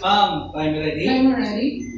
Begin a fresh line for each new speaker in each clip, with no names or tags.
Ma'am, time ready?
Time ready.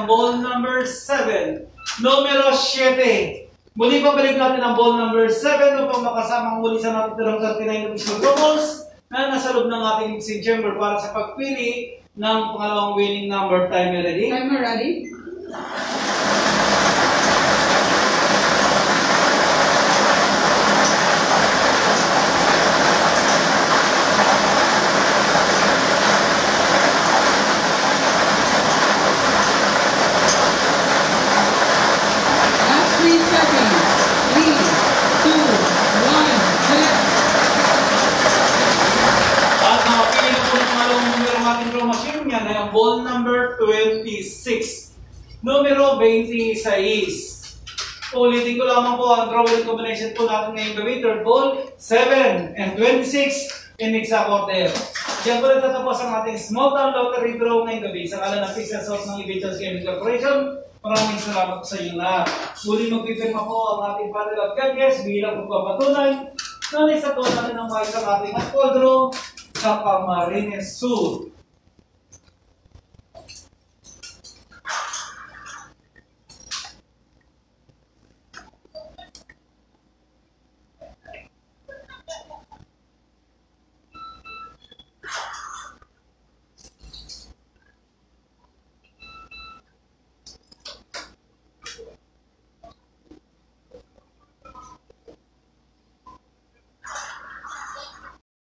Ball number 7. Numero 7. Muli pabalik natin ang ball number 7 upang makasamang muli sa natitirang 39 na pistol balls na nasa loob ng ating mixing chamber para sa pagpili ng pangalawang winning number. Time ready?
Time ready.
Ball number 26. Numero 26. Ulitin ko lamang po ang drawing combination po natin ngayong gabi. Third ball, 7 and 26 in exact order. Diyan po nagtatapos ang ating small town lottery draw ngayong gabi sa ngalan ng Pixel Sauce ng Evangels Gaming Corporation. Maraming salamat po sa inyo lahat. Muli magpipirma po ang ating panel of gadgets bilang magpapatunay na isa po natin ang mais ang ating at draw sa Camarines Sur.